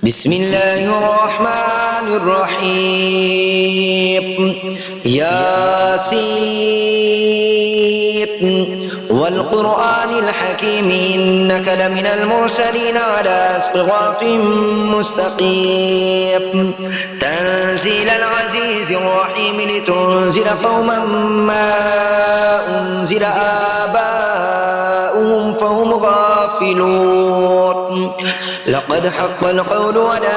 بسم الله الرحمن الرحيم ياسين والقرآن الحكيم إنك لمن المرسلين على صراط مستقيم تنزيل العزيز الرحيم لتنذر قوما ما أنزل آباؤهم فهم غافلون لقد حق القول على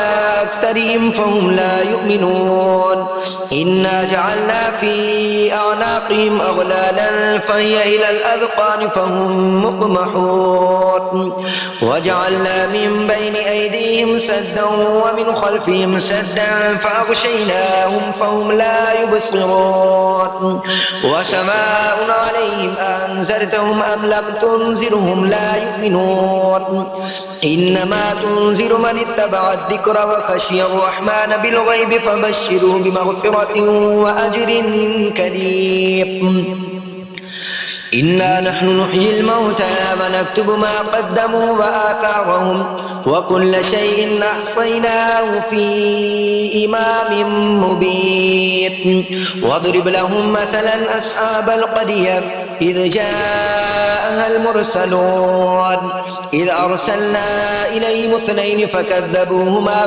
أكثرهم فهم لا يؤمنون إنا جعلنا في أعناقهم أغلالا فهي إلى الأذقان فهم مقمحون وجعلنا من بين أيديهم سدا ومن خلفهم سدا فأغشيناهم فهم لا يبصرون وسماء عليهم أنذرتهم أم لم تنذرهم لا يؤمنون إنما تنذر من اتبع الذكر وخشي الرحمن بالغيب فبشره بمغفرة وأجر كريم إنا نحن نحيي الموتى ونكتب ما قدموا وآثارهم وكل شيء أحصيناه في إمام مبين واضرب لهم مثلا أصحاب القرية إذ جاءها المرسلون إذ أرسلنا إليهم اثنين فكذبوهما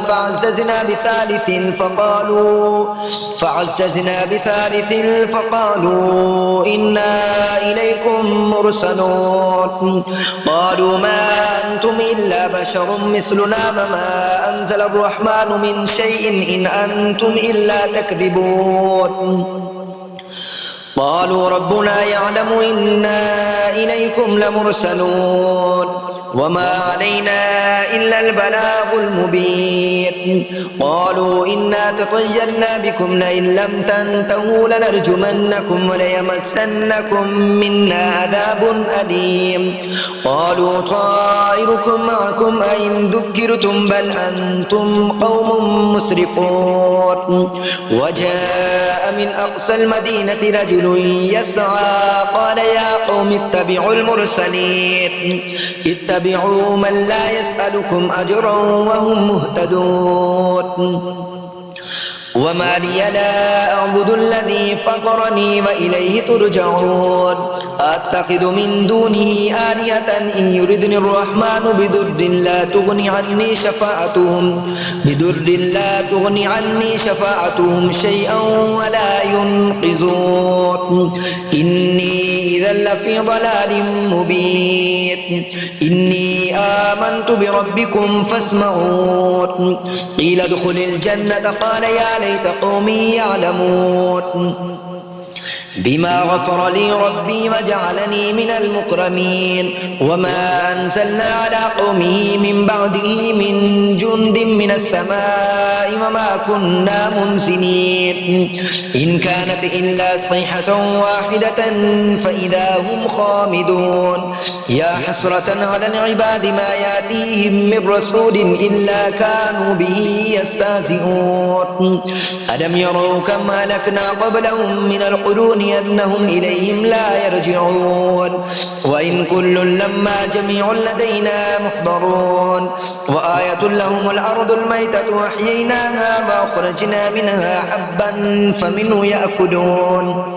فعززنا بثالث فقالوا إنا إليكم مرسلون قالوا ما أنتم إلا بشر مثلنا وما أنزل الرحمن من شيء إن أنتم إلا تكذبون قالوا ربنا يعلم إنا إليكم لمرسلون وما علينا إلا البلاغ المبين قالوا إنا تطيرنا بكم لئن لم تنتهوا لنرجمنكم وليمسنكم منا عذاب أليم قالوا طائركم معكم أئن ذكرتم بل أنتم قوم مسرفون وجاء من أقصى المدينة رجل يسعى قال يا قوم اتبعوا المرسلين اتبعوا من لا يسألكم أجرا وهم مهتدون وما لي لا أعبد الذي فطرني وإليه ترجعون أتخذ من دونه آلهة إن يردني الرحمن بضر لا تغني عني شفاعتهم شيئا ولا ينقذون إني إذا لفي ضلال مبين إني آمنت بربكم فاسمعون قيل ادخل الجنة قال يا ليت قومي يعلمون بما غفر لي ربي وجعلني من المكرمين وما أنزلنا على قومه من بعده من جند من السماء وما كنا منزلين إن كانت إلا صيحة واحدة فإذا هم خامدون يا حسرة على العباد ما يأتيهم من رسول إلا كانوا به يستهزئون ألم يروا كم هلكنا قبلهم من القرون أنهم إليهم لا يرجعون وإن كل لما جميع لدينا محضرون وآية لهم الأرض الميتة وأحييناها وأخرجنا منها حبا فمنه يأكلون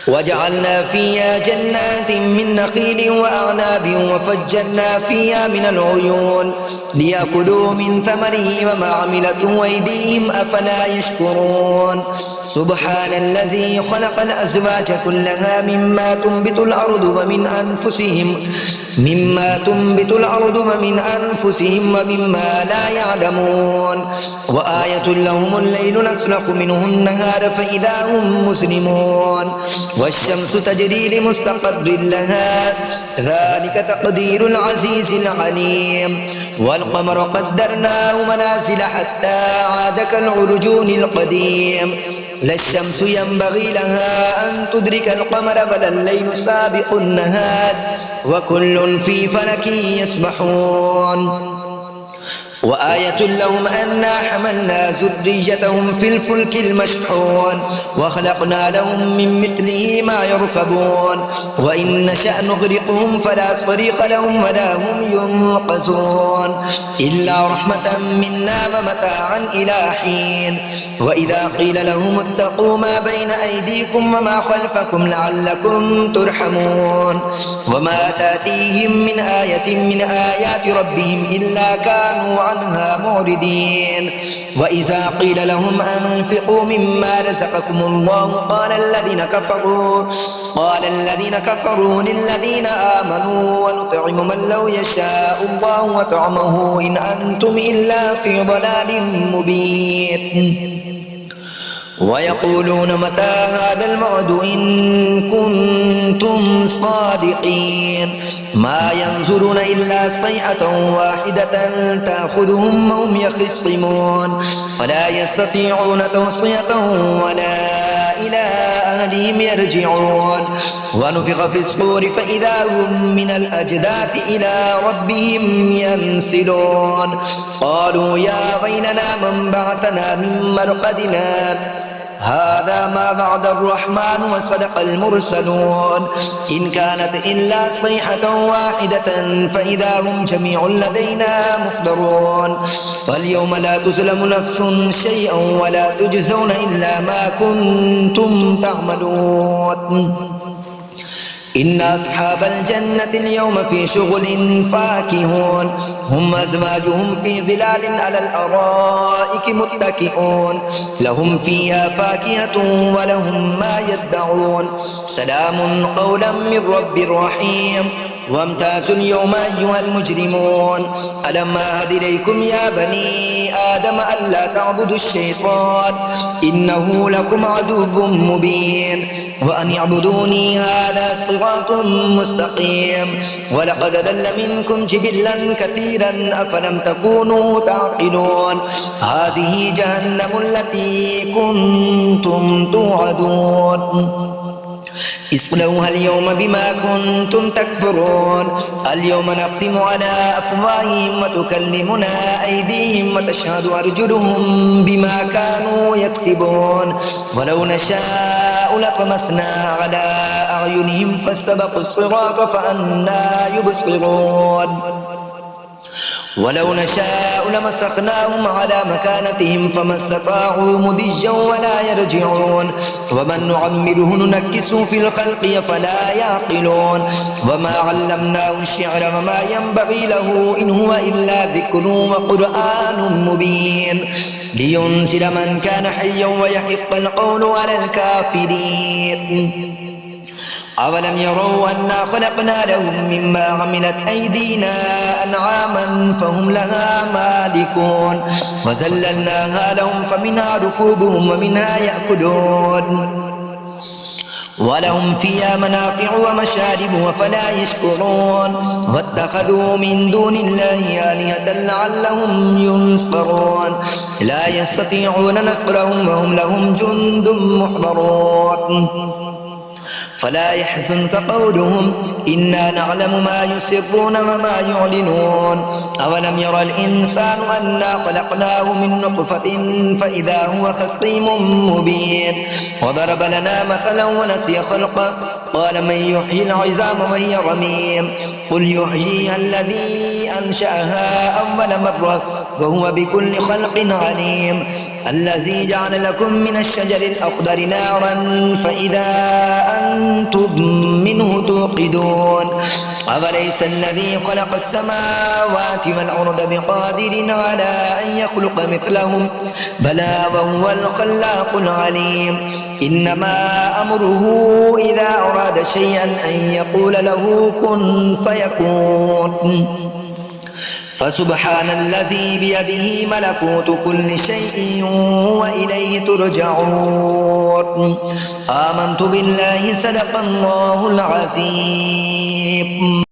وجعلنا فيها جنات من نخيل وأعناب وفجرنا فيها من العيون ليأكلوا من ثمره وما عملته أيديهم أفلا يشكرون سبحان الذي خلق الأزواج كلها مما تنبت الأرض ومن أنفسهم ومما لا يعلمون وآية لهم الليل نسلخ منه النهار فإذا هم مسلمون والشمس تجري لمستقر لها ذلك تقدير العزيز العليم والقمر قدرناه منازل حتى عاد كالعرجون القديم لا الشمس ينبغي لها أن تدرك القمر ولا الليل سابق النهار وكل في فلك يسبحون وآية لهم أنا حملنا ذريتهم في الفلك المشحون وخلقنا لهم من مثله ما يركبون وإن نشأ نغرقهم فلا صريخ لهم ولا هم ينقذون إلا رحمة منا ومتاعا إلى حين وإذا قيل لهم اتقوا ما بين أيديكم وما خلفكم لعلكم ترحمون وما تأتيهم من آية من آيات ربهم إلا كانوا عنها معرضين وإذا قيل لهم أنفقوا مما رزقكم الله قال الذين كفروا للذين آمنوا ونطعم من لو يشاء الله وطعمه إن أنتم إلا في ضلال مبين ويقولون متى هذا الوعد إن كنتم صادقين ما ينظرون إلا صيحة واحدة تأخذهم وهم يخصمون ولا يستطيعون توصية ولا إلى أهلهم يرجعون ونفخ في الصور فإذا هم من الأجداث إلى ربهم ينسلون قالوا يا ويلنا من بعثنا من مرقدنا هذا ما بعد الرحمن وصدق المرسلون إن كانت إلا صيحة واحدة فإذا هم جميع لدينا محضرون واليوم لا تظلم نفس شيئا ولا تجزون إلا ما كنتم تعملون إن أصحاب الجنة اليوم في شغل فاكهون هم أزواجهم في ظلال على الأرائك متكئون لهم فيها فاكهة ولهم ما يدعون سلام قولا من رب رحيم وامتازوا اليوم أيها المجرمون ألم أعهد إليكم يا بني آدم ألا تعبدوا الشيطان إنه لكم عدو مبين وأن اعبدوني هذا صراط مستقيم ولقد ضل منكم جبلا كثيرا أفلم تكونوا تعقلون هذه جهنم التي كنتم توعدون اصلوها اليوم بما كنتم تكفرون اليوم نختم على أفواههم وتكلمنا أيديهم وتشهد أرجلهم بما كانوا يكسبون ولو نشاء لطمسنا على أعينهم فاستبقوا الصراط فأنى يبصرون ولو نشاء لمسخناهم على مكانتهم فما استطاعوا مضجا ولا يرجعون ومن نعمره ننكسه في الخلق فلا يعقلون وما علمناه الشعر وما ينبغي له إن هو إلا ذكر وقرآن مبين لينذر من كان حيا ويحق القول على الكافرين أولم يروا أنا خلقنا لهم مما عملت أيدينا أنعاما فهم لها مالكون وذللناها لهم فمنها ركوبهم ومنها يأكلون ولهم فيها منافع ومشارب وفلا يشكرون واتخذوا من دون الله آلهة لعلهم ينصرون لا يستطيعون نصرهم وهم لهم جند محضرون فلا يحزنك قولهم إنا نعلم ما يسرون وما يعلنون أولم يرى الإنسان أنا خلقناه من نطفة فإذا هو خصيم مبين وضرب لنا مثلا ونسي خلقه قال من يحيي العظام وهي رميم قل يحييها الذي أنشأها أول مرة وهو بكل خلق عليم الذي جعل لكم من الشجر الأخضر نارا فإذا أنتم منه توقدون أوليس الذي خلق السماوات والأرض بقادر على أن يخلق مثلهم بلى وهو الخلاق العليم إنما أمره إذا أراد شيئا أن يقول له كن فيكون فسبحان الذي بيده ملكوت كل شيء وإليه ترجعون آمنت بالله صدق الله العظيم.